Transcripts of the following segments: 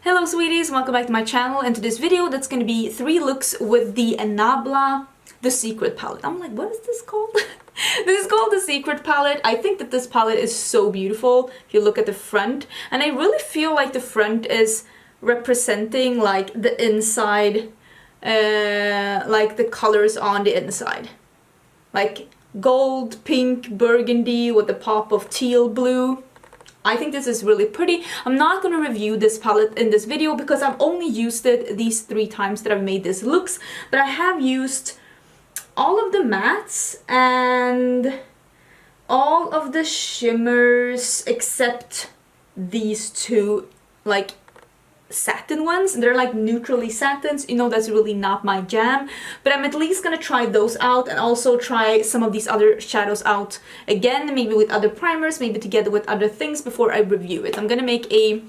Hello sweeties, welcome back to my channel, and to this video that's going to be 3 looks with the Nabla Secret palette. I'm like, what is this called? This is called the Secret palette. I think that this palette is so beautiful if you look at the front, and I really feel like the front is representing like the inside, like the colors on the inside. Like gold, pink, burgundy with a pop of teal blue. I think this is really pretty. I'm not going to review this palette in this video because I've only used it these 3 times that I've made these looks, but I have used all of the mattes and all of the shimmers except these 2 like satin ones. They're like neutrally satins. You know, that's really not my jam, but I'm at least gonna try those out and also try some of these other shadows out again, maybe with other primers, maybe together with other things before I review it. I'm gonna make a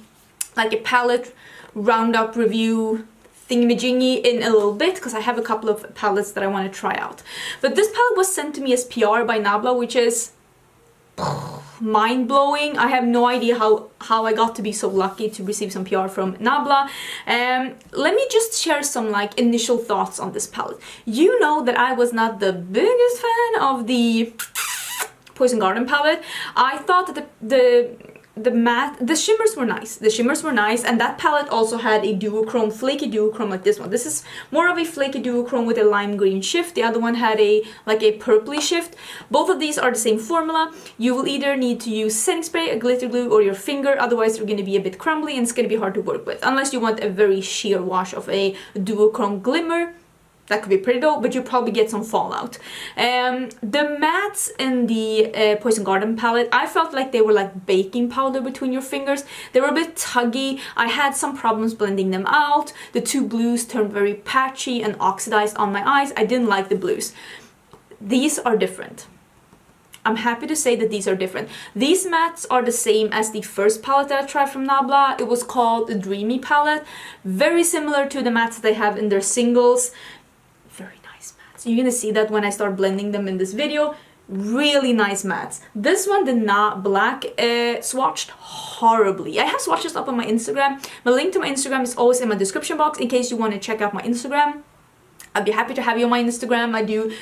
palette roundup review thingamajiggy in a little bit because I have a couple of palettes that I want to try out. But this palette was sent to me as PR by Nabla, which is mind-blowing. I have no idea how I got to be so lucky to receive some PR from Nabla. Let me just share some like initial thoughts on this palette. You know that I was not the biggest fan of the Poison Garden palette. I thought that the shimmers were nice. The shimmers were nice, and that palette also had a duochrome, flaky duochrome like this one. This is more of a flaky duochrome with a lime green shift. The other one had a purpley shift. Both of these are the same formula. You will either need to use setting spray, a glitter glue, or your finger. Otherwise, they're going to be a bit crumbly and it's going to be hard to work with. Unless you want a very sheer wash of a duochrome glimmer. That could be pretty though, but you probably get some fallout. The mattes in the Poison Garden palette, I felt like they were like baking powder between your fingers. They were a bit tuggy. I had some problems blending them out. The 2 blues turned very patchy and oxidized on my eyes. I didn't like the blues. These are different. I'm happy to say that these are different. These mattes are the same as the first palette that I tried from Nabla. It was called the Dreamy palette. Very similar to the mattes they have in their singles. Very nice mattes. You're gonna see that when I start blending them in this video. Really nice mattes. This one did not black swatched horribly. I have swatches up on my Instagram. My link to my Instagram is always in my description box in case you want to check out my Instagram. I'd be happy to have you on my Instagram. I do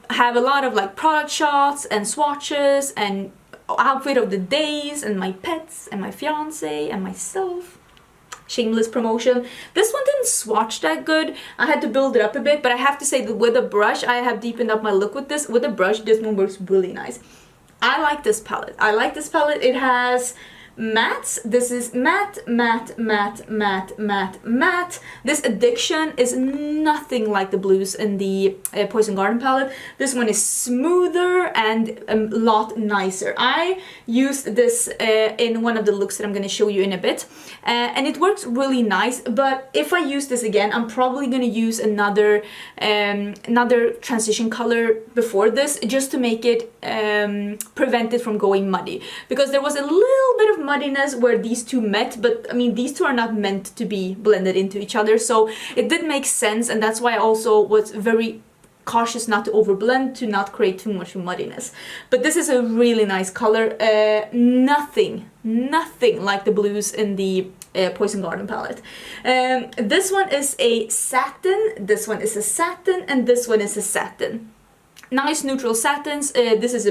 have a lot of like product shots and swatches and outfit of the days and my pets and my fiance and myself. Shameless promotion. This one didn't swatch that good. I had to build it up a bit, but I have to say that with a brush, I have deepened up my look with this. With a brush, this one works really nice. I like this palette. I like this palette. It has mattes. This is matte, matte, matte, matte, matte, matte. This Addiction is nothing like the blues in the Poison Garden palette. This one is smoother and a lot nicer. I used this in one of the looks that I'm going to show you in a bit, and it works really nice. But if I use this again, I'm probably going to use another transition color before this just to make it prevent it from going muddy, because there was a little bit of muddiness where these 2 met, but I mean these 2 are not meant to be blended into each other, so it did make sense, and that's why I also was very cautious not to overblend to not create too much muddiness. But this is a really nice color. Nothing like the blues in the Poison Garden palette. This one is a satin, this one is a satin, and this one is a satin. Nice neutral satins. This is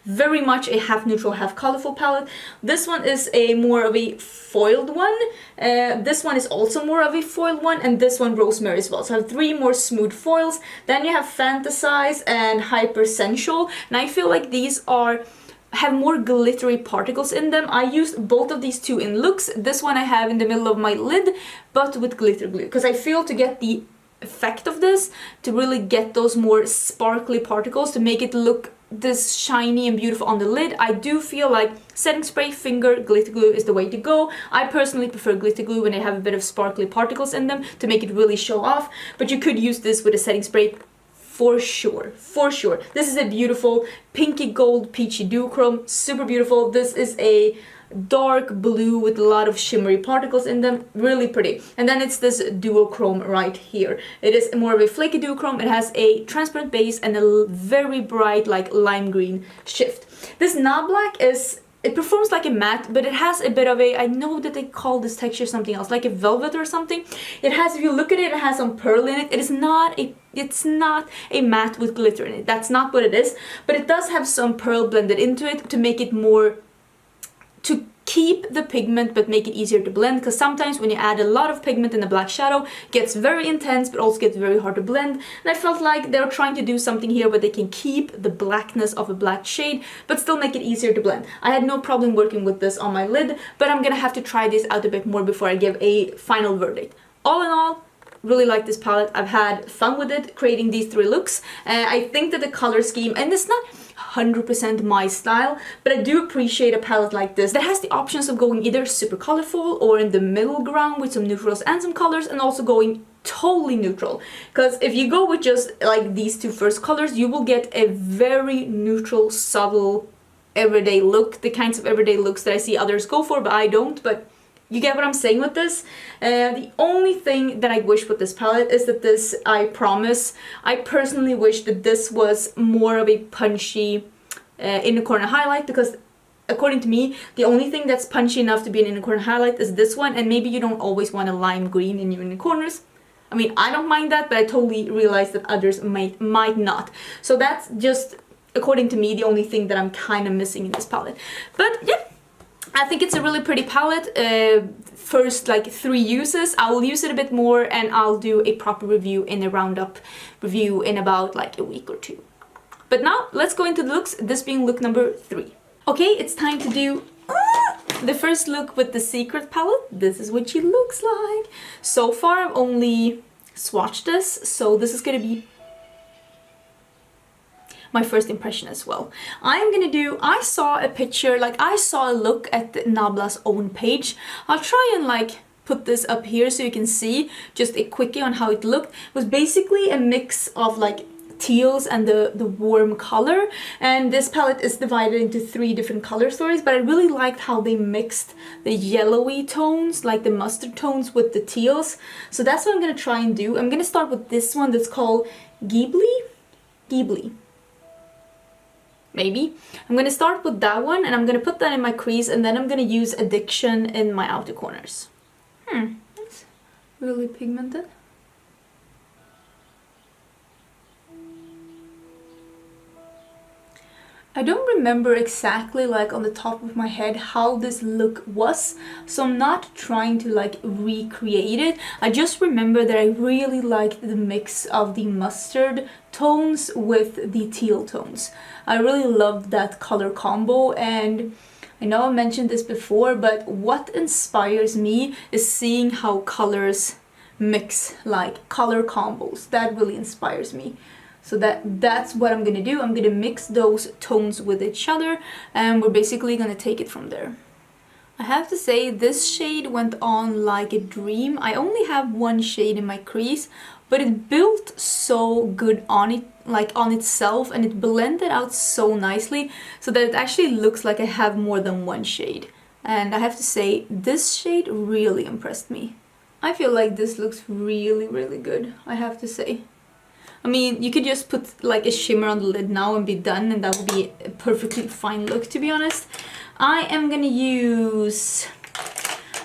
very much a half neutral, half colorful palette. This one is a more of a foiled one. This one is also more of a foiled one, and this one Rosemary as well. So I have 3 more smooth foils. Then you have Fantasize and Hyper Sensual, and I feel like these have more glittery particles in them. I used both of these 2 in looks. This one I have in the middle of my lid, but with glitter glue, because I feel to get the effect of this, to really get those more sparkly particles, to make it look this shiny and beautiful on the lid, I do feel like setting spray, finger, glitter glue is the way to go. I personally prefer glitter glue when they have a bit of sparkly particles in them to make it really show off, but you could use this with a setting spray for sure, for sure. This is a beautiful pinky gold peachy duochrome, super beautiful. This is a dark blue with a lot of shimmery particles in them, really pretty. And then it's this duochrome right here. It is more of a flaky duochrome. It has a transparent base and a very bright like lime green shift. This Nabla is it performs like a matte, but it has a bit of a, I know that they call this texture something else, like a velvet or something. It has, if you look at it, it has some pearl in it. It is not a, it's not a matte with glitter in it. That's not what it is, but it does have some pearl blended into it to make it more, to keep the pigment but make it easier to blend, because sometimes when you add a lot of pigment in a black shadow, it gets very intense but also gets very hard to blend. And I felt like they're trying to do something here where they can keep the blackness of a black shade but still make it easier to blend. I had no problem working with this on my lid, but I'm gonna have to try this out a bit more before I give a final verdict. All in all, really like this palette. I've had fun with it, creating these 3 looks. I think that the color scheme, and it's not 100% my style, but I do appreciate a palette like this that has the options of going either super colorful or in the middle ground with some neutrals and some colors, and also going totally neutral. Because if you go with just like these 2 first colors, you will get a very neutral, subtle, everyday look. The kinds of everyday looks that I see others go for, but I don't. But you get what I'm saying with this. The only thing that I wish with this palette is that this, I promise, I personally wish that this was more of a punchy inner corner highlight, because according to me, the only thing that's punchy enough to be an inner corner highlight is this one, and maybe you don't always want a lime green in your inner corners. I mean, I don't mind that, but I totally realize that others might not. So that's just, according to me, the only thing that I'm kind of missing in this palette. But yeah, I think it's a really pretty palette. First like 3 uses, I will use it a bit more, and I'll do a proper review in a roundup review in about like a week or 2. But now let's go into the looks, this being look number 3. Okay, it's time to do the first look with the Secret palette. This is what she looks like. So far I've only swatched this, so this is gonna be my first impression as well. I saw a picture, like I saw a look at Nabla's own page. I'll try and like put this up here so you can see just a quickie on how it looked. It was basically a mix of like teals and the warm color, and this palette is divided into 3 different color stories, but I really liked how they mixed the yellowy tones, like the mustard tones, with the teals. So that's what I'm gonna try and do. I'm gonna start with this one that's called Ghibli. Maybe. I'm gonna start with that one, and I'm gonna put that in my crease, and then I'm gonna use Addiction in my outer corners. That's really pigmented. I don't remember exactly like on the top of my head how this look was, so I'm not trying to like recreate it. I just remember that I really liked the mix of the mustard tones with the teal tones. I really loved that color combo, and I know I mentioned this before, but what inspires me is seeing how colors mix, like color combos. That really inspires me. So that's what I'm gonna do. I'm gonna mix those tones with each other, and we're basically gonna take it from there. I have to say, this shade went on like a dream. I only have 1 shade in my crease, but it built so good on it, like on itself, and it blended out so nicely so that it actually looks like I have more than 1 shade. And I have to say, this shade really impressed me. I feel like this looks really, really good, I have to say. I mean, you could just put like a shimmer on the lid now and be done, and that would be a perfectly fine look, to be honest. I'm gonna use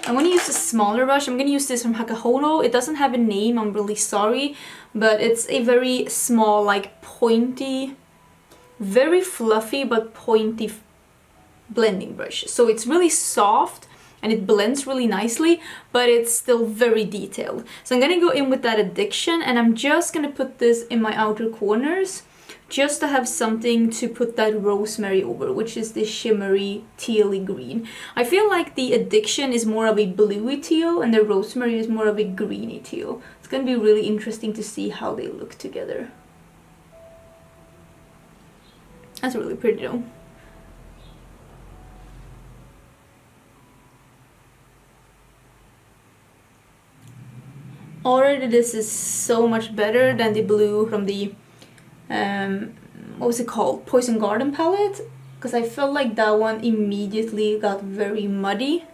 a smaller brush. I'm gonna use this from Hakuhodo. It doesn't have a name, I'm really sorry, but it's a very small, like pointy, very fluffy but pointy blending brush. So it's really soft and it blends really nicely, but it's still very detailed. So I'm gonna go in with that Addiction, and I'm just gonna put this in my outer corners just to have something to put that Rosemary over, which is the shimmery tealy green. I feel like the Addiction is more of a bluey teal and the Rosemary is more of a greeny teal. It's gonna be really interesting to see how they look together. That's really pretty though. Already this is so much better than the blue from the, what was it called? Poison Garden palette? Because I felt like that one immediately got very muddy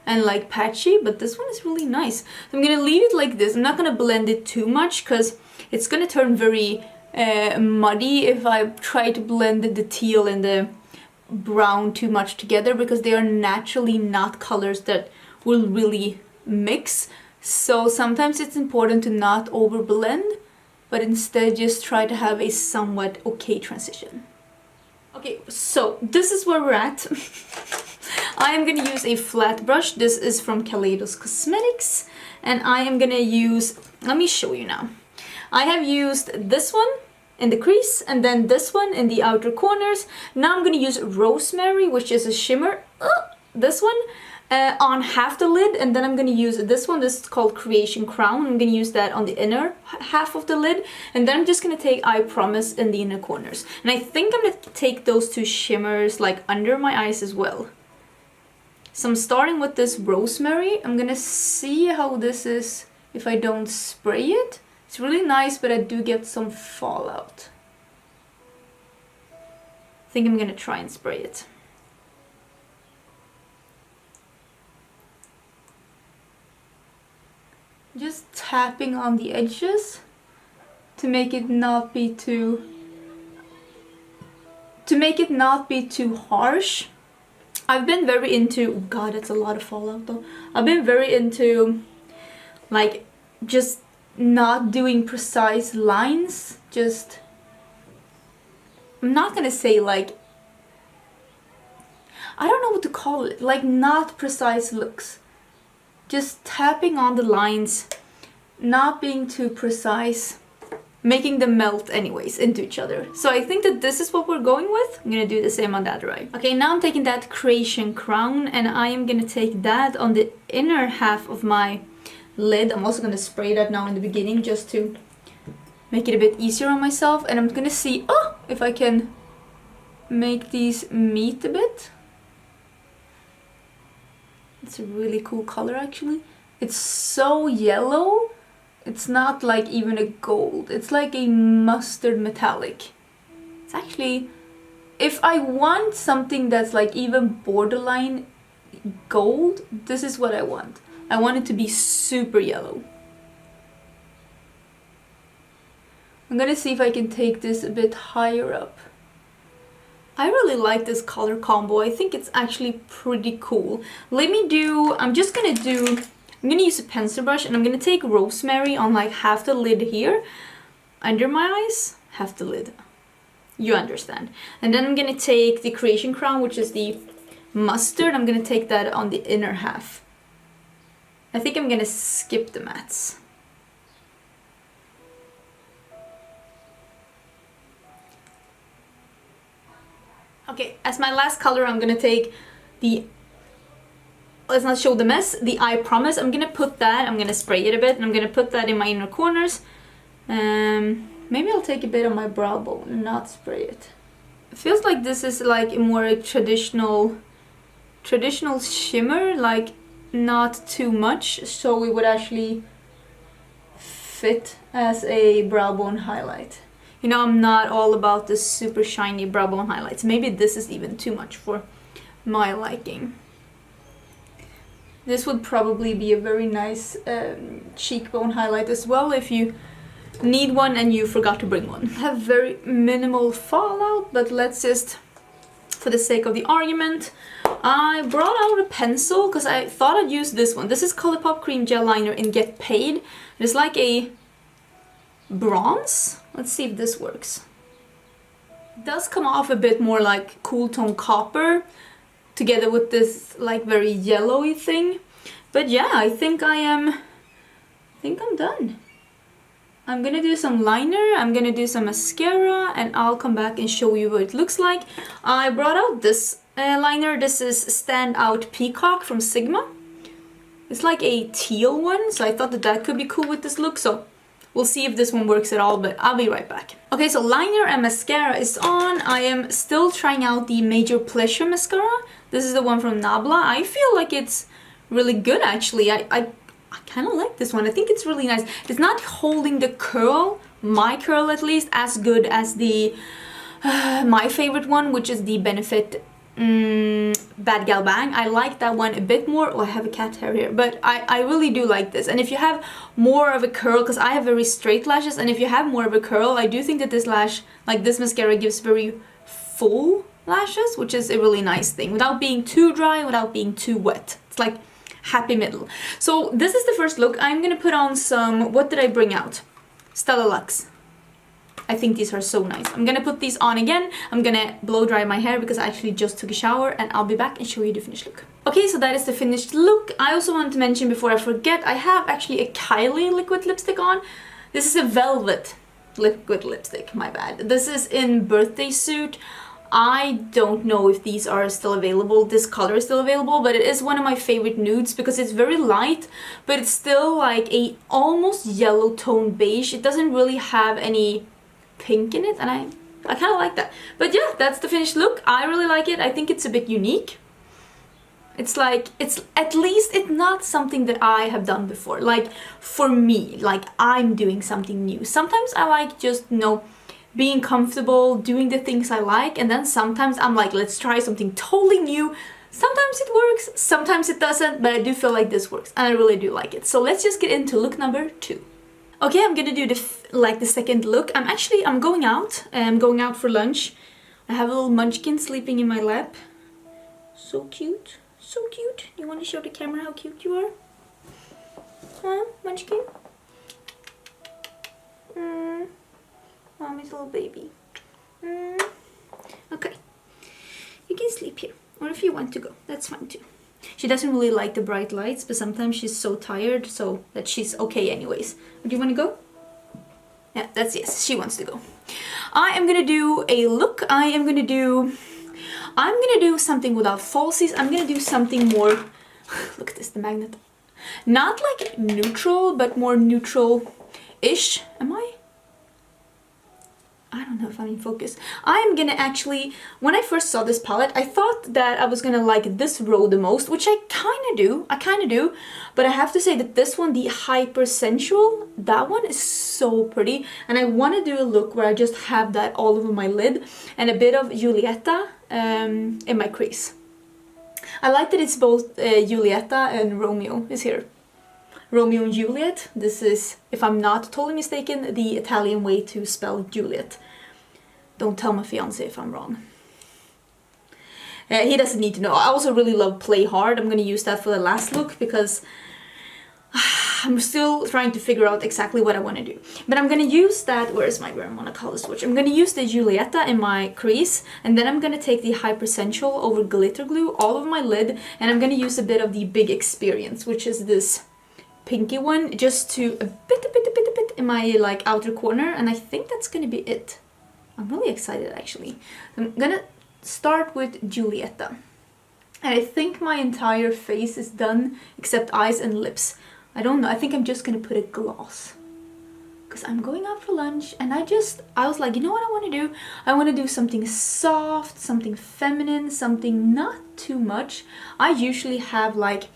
and like patchy, but this one is really nice. So I'm gonna leave it like this. I'm not gonna blend it too much because it's gonna turn very muddy if I try to blend the teal and the brown too much together because they are naturally not colors that will really mix. So sometimes it's important to not over blend, but instead just try to have a somewhat okay transition. Okay, so this is where we're at. I am gonna use a flat brush. This is from Kylie Cosmetics, and I am gonna use, let me show you now. I have used this one in the crease and then this one in the outer corners. Now I'm gonna use Rosemary, which is a shimmer, this one, on half the lid, and then I'm gonna use this one. This is called Creation Crown. I'm gonna use that on the inner half of the lid, and then I'm just gonna take I Promise in the inner corners. And I think I'm gonna take those two shimmers like under my eyes as well. So I'm starting with this Rosemary. I'm gonna see how this is if I don't spray it. It's really nice, but I do get some fallout. I think I'm gonna try and spray it. Just tapping on the edges to make it not be too harsh. I've been very into, oh god, that's a lot of fallout though. I've been very into like just not doing precise lines. Just, I'm not gonna say like, I don't know what to call it, like not precise looks. Just tapping on the lines, not being too precise, making them melt anyways into each other. So I think that this is what we're going with. I'm gonna do the same on that right. Okay, now I'm taking that Creation Crown and I am gonna take that on the inner half of my lid. I'm also gonna spray that now in the beginning just to make it a bit easier on myself. And I'm gonna see if I can make these meet a bit. It's a really cool color actually. It's so yellow. It's not like even a gold. It's like a mustard metallic. It's actually, if I want something that's like even borderline gold, this is what I want. I want it to be super yellow. I'm gonna see if I can take this a bit higher up. I really like this color combo. I think it's actually pretty cool. I'm gonna use a pencil brush and I'm gonna take Rosemary on like half the lid here, under my eyes, half the lid. You understand. And then I'm gonna take the Creation Crown, which is the mustard. I'm gonna take that on the inner half. I think I'm gonna skip the mattes. Okay, as my last color, I'm gonna take the, let's not show the mess, the I Promise. I'm gonna put that, I'm gonna spray it a bit, and I'm gonna put that in my inner corners. Maybe I'll take a bit on my brow bone and not spray it. It feels like this is like a more traditional shimmer, like not too much, so it would actually fit as a brow bone highlight. You know, I'm not all about this super shiny brow bone highlights. Maybe this is even too much for my liking. This would probably be a very nice cheekbone highlight as well if you need one and you forgot to bring one. I have very minimal fallout, but let's just, for the sake of the argument, I brought out a pencil because I thought I'd use this one. This is Colourpop Cream Gel Liner in Get Paid. It's like a bronze. Let's see if this works. It does come off a bit more like cool tone copper together with this like very yellowy thing. But yeah, I think I'm done. I'm gonna do some liner, I'm gonna do some mascara, and I'll come back and show you what it looks like. I brought out this liner. This is Standout Peacock from Sigma. It's like a teal one, so I thought that that could be cool with this look. So we'll see if this one works at all, but I'll be right back. Okay, so liner and mascara is on. I am still trying out the Major Pleasure mascara. This is the one from Nabla. I feel like it's really good actually. I kind of like this one. I think it's really nice. It's not holding the curl, my curl at least, as good as the my favorite one, which is the Benefit Bad Gal Bang. I like that one a bit more. Oh, I have a cat hair here, but I really do like this. And if you have more of a curl, because I have very straight lashes, and if you have more of a curl, I do think that this lash, like this mascara, gives very full lashes, which is a really nice thing, without being too dry, without being too wet. It's like happy middle. So this is the first look. I'm gonna put on some, what did I bring out? Stella Luxe. I think these are so nice. I'm gonna put these on again. I'm gonna blow dry my hair because I actually just took a shower, and I'll be back and show you the finished look. Okay, so that is the finished look. I also wanted to mention before I forget, I have actually a Kylie liquid lipstick on. This is a velvet liquid lipstick, my bad. This is in Birthday Suit. I don't know if these are still available, this color is still available, but it is one of my favorite nudes because it's very light, but it's still like a almost yellow tone beige. It doesn't really have any pink in it, and I kind of like that. But yeah, that's the finished look. I really like it. I think it's a bit unique. It's like, it's at least it's not something that I have done before. Like for me, like I'm doing something new. Sometimes I like just, you know, being comfortable, doing the things I like, and then sometimes I'm like, let's try something totally new. Sometimes it works, sometimes it doesn't, but I do feel like this works, and I really do like it. So let's just get into look number 2. Okay, I'm gonna do the second look. I'm going out. I'm going out for lunch. I have a little munchkin sleeping in my lap. So cute, so cute. You want to show the camera how cute you are? Huh, munchkin? Mommy's little baby. Okay, you can sleep here, or if you want to go, that's fine too. She doesn't really like the bright lights, but sometimes she's so tired so that she's okay anyways. Do you want to go? Yeah, that's yes, she wants to go. I am gonna do a look. I'm gonna do something without falsies. I'm gonna do something more, look at this, the magnet. Not like neutral, but more neutral-ish. I don't know if I'm in focus. I'm gonna actually, when I first saw this palette, I thought that I was gonna like this row the most, which I kinda do, but I have to say that this one, the Hyper Sensual, that one is so pretty, and I wanna do a look where I just have that all over my lid, and a bit of Julieta in my crease. I like that it's both Julieta and Romeo is here. Romeo and Juliet. This is, if I'm not totally mistaken, the Italian way to spell Juliet. Don't tell my fiance if I'm wrong. He doesn't need to know. I also really love Play Hard. I'm gonna use that for the last look because I'm still trying to figure out exactly what I want to do. But I'm gonna use that, where I'm on a color swatch. I'm gonna use the Julieta in my crease, and then I'm gonna take the Hyper Sensual over glitter glue all over my lid, and I'm gonna use a bit of the Big Experience, which is this pinky one, just to a bit in my like outer corner, and I think that's gonna be it. I'm really excited actually. I'm gonna start with Julieta, and I think my entire face is done except eyes and lips. I don't know, I think I'm just gonna put a gloss because I'm going out for lunch, and I was like, you know what I want to do? I want to do something soft, something feminine, something not too much. I usually have like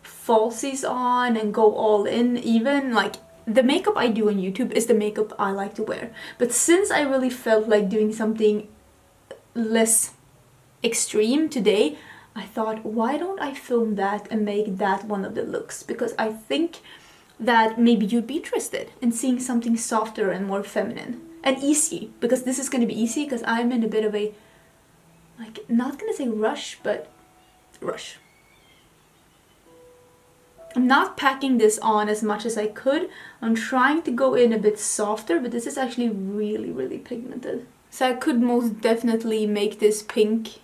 falsies on and go all in. Even like the makeup I do on YouTube is the makeup I like to wear, but since I really felt like doing something less extreme today, I thought, why don't I film that and make that one of the looks, because I think that maybe you'd be interested in seeing something softer and more feminine and easy, because this is going to be easy because I'm in a bit of a, like, not gonna say rush, but rush. I'm not packing this on as much as I could. I'm trying to go in a bit softer, but this is actually really, really pigmented. So I could most definitely make this pink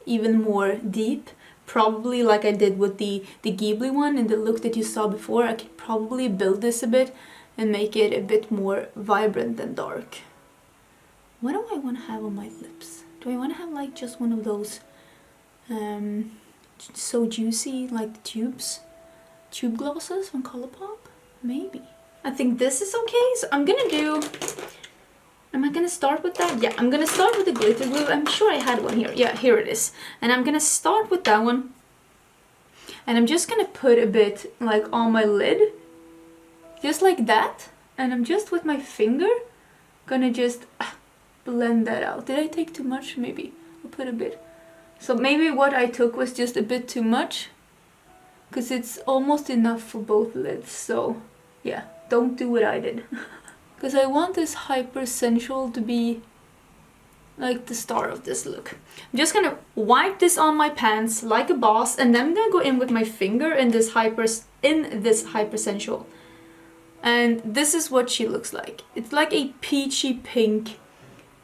even more deep. Probably like I did with the Ghibli one in the look that you saw before. I could probably build this a bit and make it a bit more vibrant and dark. What do I want to have on my lips? Do I want to have like just one of those so juicy, like the tube glosses from Colourpop? Maybe. I think this is okay, so I'm gonna do... Am I gonna start with that? Yeah, I'm gonna start with the glitter glue. I'm sure I had one here. Yeah, here it is. And I'm gonna start with that one. And I'm just gonna put a bit like on my lid. Just like that. And I'm just with my finger gonna just blend that out. Did I take too much? Maybe. I'll put a bit. So maybe what I took was just a bit too much, because it's almost enough for both lids. So yeah, don't do what I did. Because I want this Hyper Sensual to be like the star of this look. I'm just gonna wipe this on my pants like a boss, and then I'm gonna go in with my finger in this hypersensual. And this is what she looks like. It's like a peachy pink,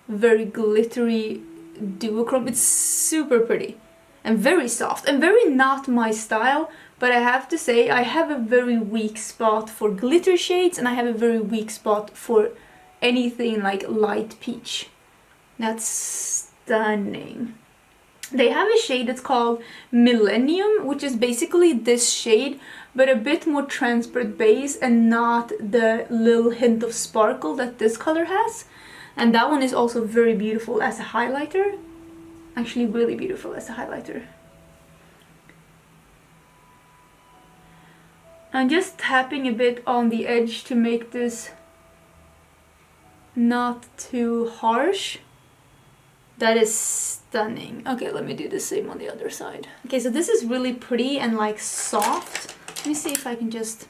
very glittery duochrome. It's super pretty and very soft and very not my style, but I have to say I have a very weak spot for glitter shades, and I have a very weak spot for anything like light peach. That's stunning. They have a shade that's called Millennium, which is basically this shade, but a bit more transparent base and not the little hint of sparkle that this color has. And that one is also very beautiful as a highlighter. Actually really beautiful as a highlighter. I'm just tapping a bit on the edge to make this not too harsh. That is stunning. Okay, let me do the same on the other side. Okay, so this is really pretty and like soft. Let me see if I can just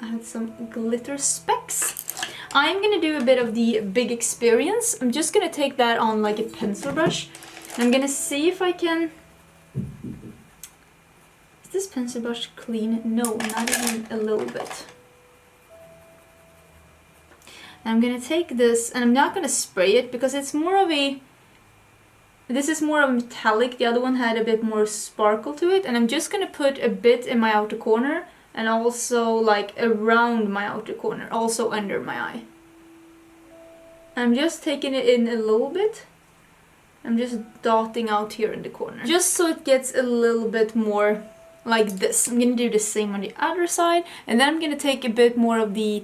add some glitter specks. I'm gonna do a bit of the big experience. I'm just gonna take that on like a pencil brush. I'm gonna see if I can... Is this pencil brush clean? No, not even a little bit. I'm gonna take this, and I'm not gonna spray it because it's more of a... This is more of a metallic, the other one had a bit more sparkle to it, and I'm just gonna put a bit in my outer corner and also like around my outer corner, also under my eye. I'm just taking it in a little bit. I'm just dotting out here in the corner, just so it gets a little bit more like this. I'm gonna do the same on the other side, and then I'm gonna take a bit more of the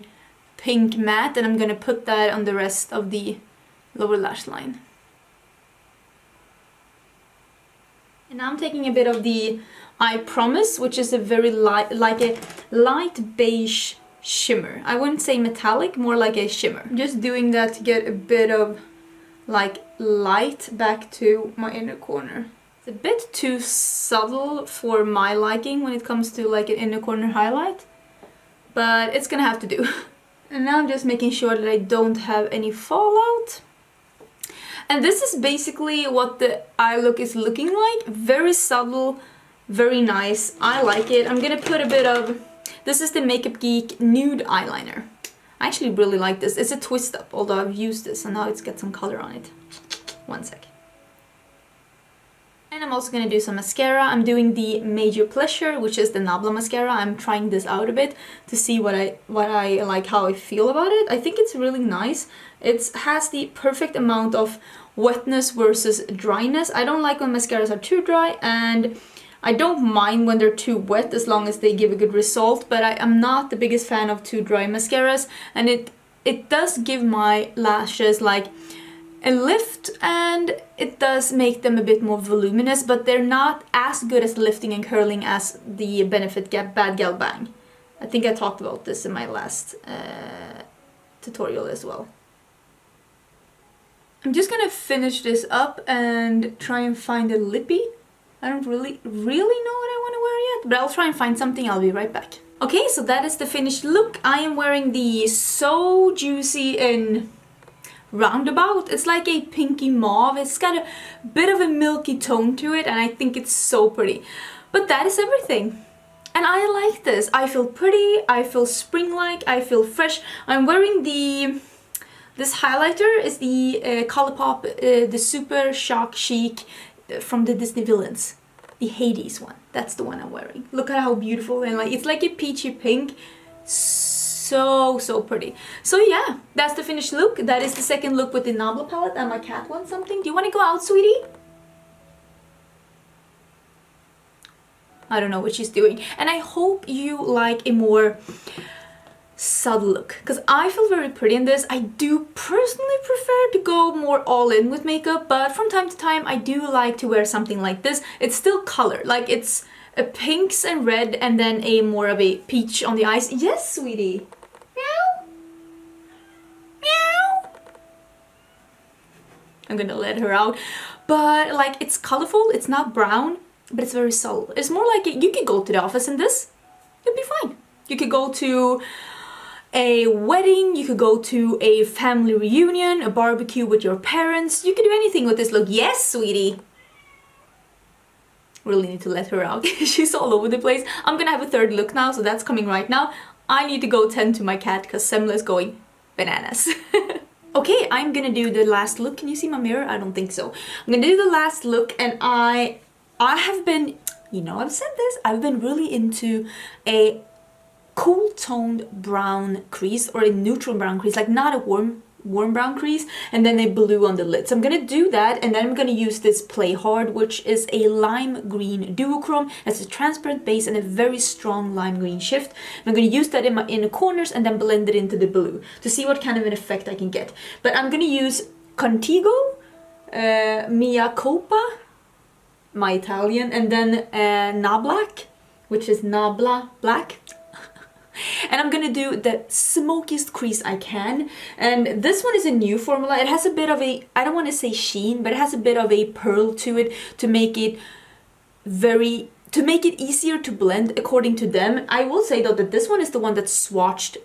pink matte, and I'm gonna put that on the rest of the lower lash line. And now I'm taking a bit of the I Promise, which is a very light, like a light beige shimmer. I wouldn't say metallic, more like a shimmer. I'm just doing that to get a bit of like light back to my inner corner. It's a bit too subtle for my liking when it comes to like an inner corner highlight, but it's gonna have to do. And now I'm just making sure that I don't have any fallout. And this is basically what the eye look is looking like. Very subtle, very nice. I like it. I'm gonna put a bit of... This is the Makeup Geek Nude Eyeliner. I actually really like this. It's a twist up, although I've used this and now it's got some color on it. One sec. And I'm also gonna do some mascara. I'm doing the Major Pleasure, which is the Nabla mascara. I'm trying this out a bit to see what I like, how I feel about it. I think it's really nice. It has the perfect amount of wetness versus dryness. I don't like when mascaras are too dry, and I don't mind when they're too wet as long as they give a good result, but I'm not the biggest fan of too dry mascaras, and it does give my lashes like a lift, and it does make them a bit more voluminous, but they're not as good as lifting and curling as the Benefit Bad Gal Bang. I think I talked about this in my last tutorial as well. I'm just gonna finish this up and try and find a lippy. I don't really know what I want to wear yet, but I'll try and find something. I'll be right back. Okay, so that is the finished look. I am wearing the So Juicy in Roundabout. It's like a pinky mauve. It's got a bit of a milky tone to it, and I think it's so pretty. But that is everything. And I like this. I feel pretty, I feel spring-like, I feel fresh. I'm wearing this highlighter is the Colourpop, the Super Shock Chic from the Disney Villains. The Hades one. That's the one I'm wearing. Look at how beautiful, and like it's like a peachy pink. So pretty. So yeah, that's the finished look. That is the second look with the Nabla palette, and my cat wants something. Do you want to go out, sweetie? I don't know what she's doing. And I hope you like a more subtle look, because I feel very pretty in this. I do personally prefer to go more all in with makeup, but from time to time I do like to wear something like this. It's still color, like it's a pinks and red and then a more of a peach on the eyes. Yes, sweetie. Meow. Meow. I'm gonna let her out. But like, it's colorful, it's not brown, but it's very subtle. It's more like you could go to the office in this, you'd be fine. You could go to a wedding, you could go to a family reunion, a barbecue with your parents. You could do anything with this look. Yes, sweetie. Really need to let her out. She's all over the place. I'm gonna have a third look now, so that's coming right now. I need to go tend to my cat because Semla is going bananas. Okay, I'm gonna do the last look. Can you see my mirror? I don't think so. I'm gonna do the last look, and I have been, you know, I've said this, I've been really into a cool toned brown crease, or a neutral brown crease, like not a warm brown crease, and then a blue on the lid. So I'm gonna do that, and then I'm gonna use this Play Hard, which is a lime green duochrome. It's a transparent base and a very strong lime green shift. And I'm gonna use that in my inner corners and then blend it into the blue to see what kind of an effect I can get. But I'm gonna use Contigo, Mia Copa, my Italian, and then Nabla, which is Nabla Black. And I'm gonna do the smokiest crease I can. And this one is a new formula. It has a bit of a, I don't want to say sheen, but it has a bit of a pearl to it to make it easier to blend according to them. I will say though that this one is the one that's swatched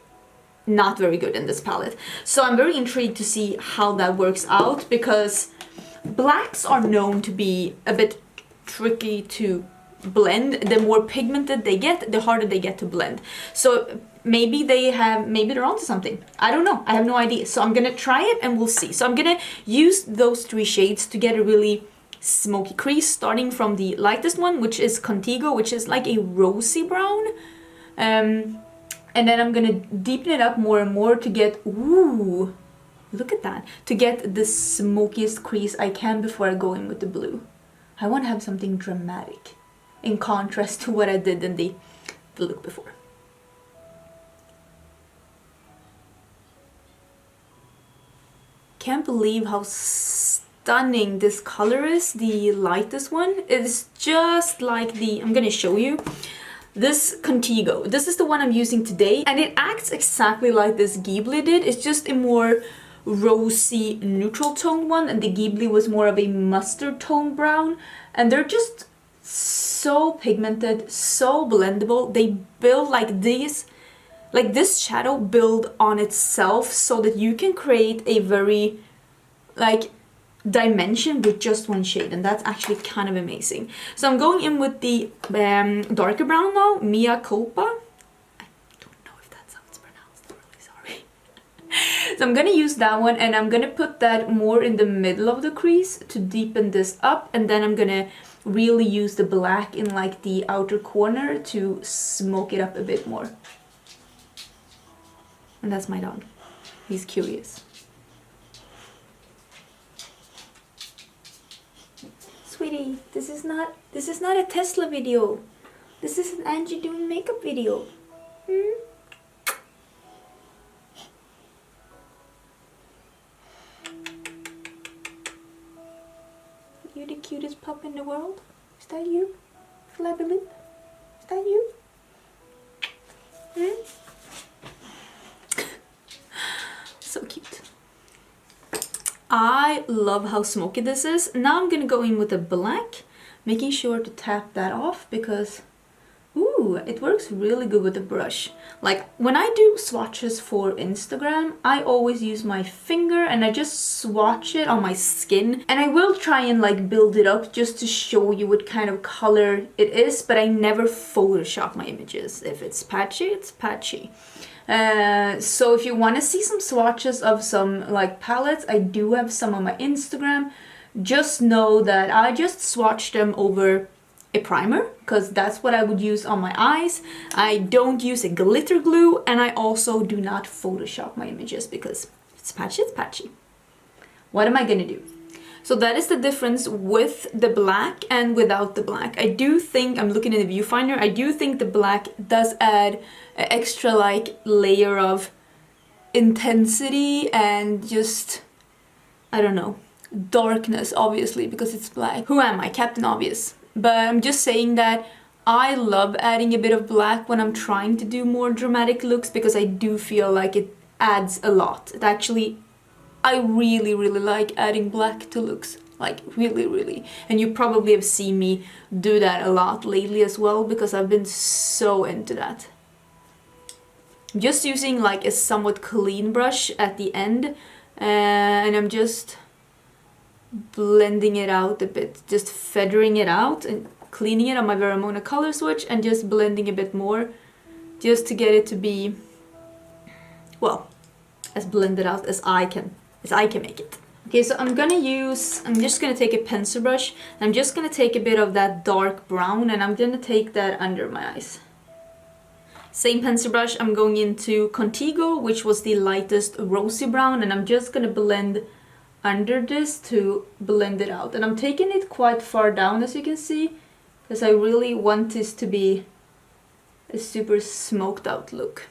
not very good in this palette. So I'm very intrigued to see how that works out, because blacks are known to be a bit tricky to blend. The more pigmented they get, the harder they get to blend. So maybe they're onto something. I don't know. I have no idea. So I'm gonna try it and we'll see. So I'm gonna use those three shades to get a really smoky crease, starting from the lightest one, which is Contigo, which is like a rosy brown. And then I'm gonna deepen it up more and more to get, ooh, look at that, to get the smokiest crease I can before I go in with the blue. I want to have something dramatic, in contrast to what I did in the look before. Can't believe how stunning this color is. The lightest one is just like the, I'm gonna show you, this Contigo. This is the one I'm using today, and it acts exactly like this Ghibli did. It's just a more rosy neutral toned one, and the Ghibli was more of a mustard tone brown, and they're just so pigmented, so blendable. They build like these, like this shadow build on itself, so that you can create a very like dimension with just one shade, and that's actually kind of amazing. So I'm going in with the darker brown now, Mia Copa. I don't know if that's how it's pronounced, I'm really sorry. So I'm gonna use that one, and I'm gonna put that more in the middle of the crease to deepen this up, and then I'm gonna really use the black in like the outer corner to smoke it up a bit more. And that's my dog. He's curious. Sweetie, this is not a Tesla video. This is an Angie doing makeup video. You the cutest pup in the world? Is that you? Flabby lip? Is that you? So cute. I love how smoky this is. Now I'm gonna go in with a black, making sure to tap that off, because ooh, it works really good with the brush. Like when I do swatches for Instagram, I always use my finger and I just swatch it on my skin, and I will try and like build it up just to show you what kind of color it is, but I never Photoshop my images. If it's patchy, it's patchy. So if you want to see some swatches of some like palettes, I do have some on my Instagram. Just know that I just swatch them over a primer, because that's what I would use on my eyes. I don't use a glitter glue, and I also do not Photoshop my images, because if it's patchy, it's patchy. What am I gonna do? So that is the difference with the black and without the black. I do think, I'm looking in the viewfinder, I do think the black does add an extra like layer of intensity and just, I don't know, darkness, obviously, because it's black. Who am I? Captain Obvious. But I'm just saying that I love adding a bit of black when I'm trying to do more dramatic looks, because I do feel like it adds a lot. It actually, I really like adding black to looks, like really. And you probably have seen me do that a lot lately as well, because I've been so into that. I'm just using like a somewhat clean brush at the end, and I'm just blending it out a bit, just feathering it out and cleaning it on my Veromona color switch and just blending a bit more, just to get it to be, well, as blended out as I can make it. Okay, so I'm just gonna take a pencil brush. I'm just gonna take a bit of that dark brown and I'm gonna take that under my eyes. Same pencil brush, I'm going into Contigo, which was the lightest rosy brown, and I'm just gonna blend under this to blend it out. And I'm taking it quite far down, as you can see, because I really want this to be a super smoked out look.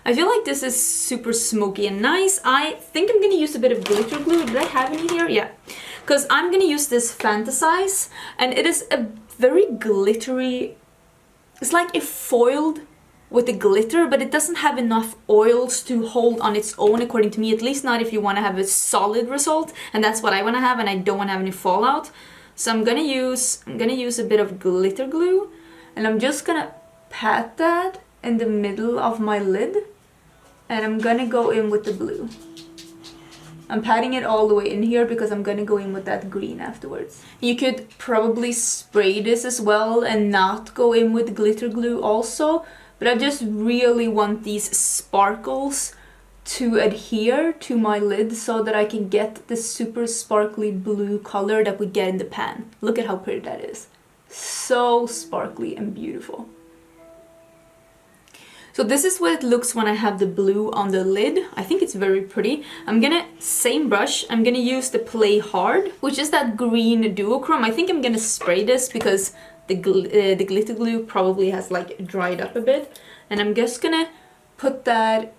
I feel like this is super smoky and nice. I think I'm gonna use a bit of glitter glue. Did I have any here? Yeah. Because I'm gonna use this Fantasize, and it is a very glittery, it's like a foiled with the glitter, but it doesn't have enough oils to hold on its own, according to me, at least not if you want to have a solid result, and that's what I want to have, and I don't want to have any fallout. So I'm gonna use a bit of glitter glue, and I'm just gonna pat that in the middle of my lid, and I'm gonna go in with the blue. I'm patting it all the way in here because I'm gonna go in with that green afterwards. You could probably spray this as well and not go in with glitter glue also, but I just really want these sparkles to adhere to my lid so that I can get the super sparkly blue color that we get in the pan. Look at how pretty that is. So sparkly and beautiful. So this is what it looks when I have the blue on the lid. I think it's very pretty. Same brush, I'm gonna use the Play Hard, which is that green duochrome. I think I'm gonna spray this because the glitter glue probably has like dried up a bit. And I'm just gonna put that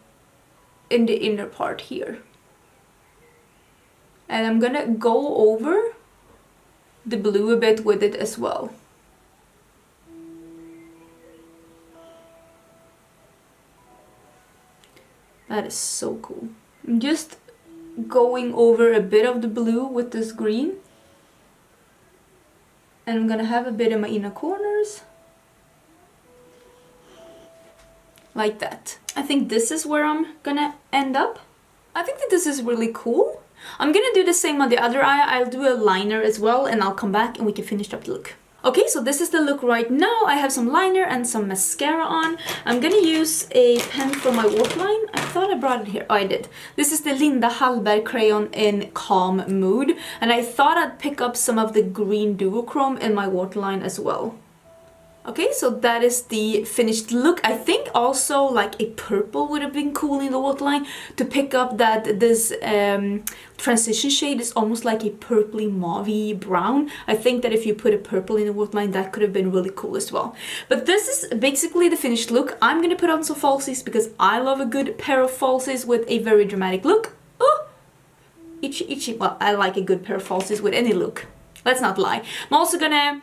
in the inner part here. And I'm gonna go over the blue a bit with it as well. That is so cool. I'm just going over a bit of the blue with this green. And I'm gonna have a bit in my inner corners. Like that. I think this is where I'm gonna end up. I think that this is really cool. I'm gonna do the same on the other eye. I'll do a liner as well, and I'll come back and we can finish up the look. Okay, so this is the look right now. I have some liner and some mascara on. I'm gonna use a pen from my waterline. I thought I brought it here. Oh, I did. This is the Linda Hallberg crayon in Calm Mood. And I thought I'd pick up some of the green duochrome in my waterline as well. Okay, so that is the finished look. I think also like a purple would have been cool in the waterline to pick up that this transition shade is almost like a purpley mauvey brown. I think that if you put a purple in the waterline, that could have been really cool as well. But this is basically the finished look. I'm gonna put on some falsies because I love a good pair of falsies with a very dramatic look. Oh, itchy. Well, I like a good pair of falsies with any look. Let's not lie. I'm also gonna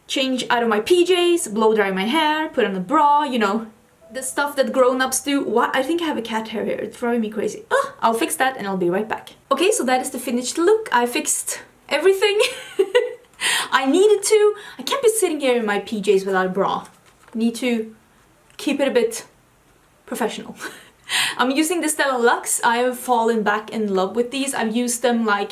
change out of my PJs, blow dry my hair, put on a bra, you know, the stuff that grown-ups do. What? I think I have a cat hair here, it's driving me crazy. I'll fix that and I'll be right back. Okay, so that is the finished look. I fixed everything I needed to. I can't be sitting here in my PJs without a bra. Need to keep it a bit professional. I'm using the Stella Luxe. I have fallen back in love with these. I've used them like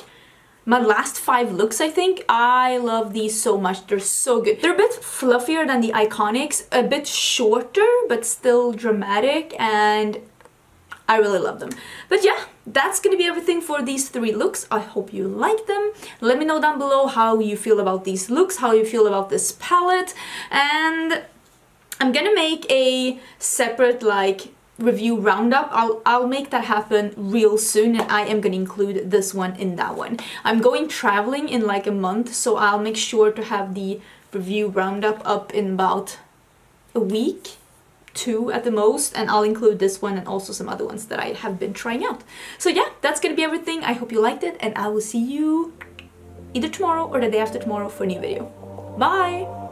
my last 5 looks, I think. I love these so much. They're so good. They're a bit fluffier than the Iconics, a bit shorter, but still dramatic, and I really love them. But yeah, that's gonna be everything for these 3 looks. I hope you like them. Let me know down below how you feel about these looks, how you feel about this palette, and I'm gonna make a separate like review roundup. I'll make that happen real soon, and I am gonna include this one in that one. I'm going traveling in like a month, so I'll make sure to have the review roundup up in about a week, 2 at the most, and I'll include this one and also some other ones that I have been trying out. So yeah, that's gonna be everything. I hope you liked it, and I will see you either tomorrow or the day after tomorrow for a new video. Bye!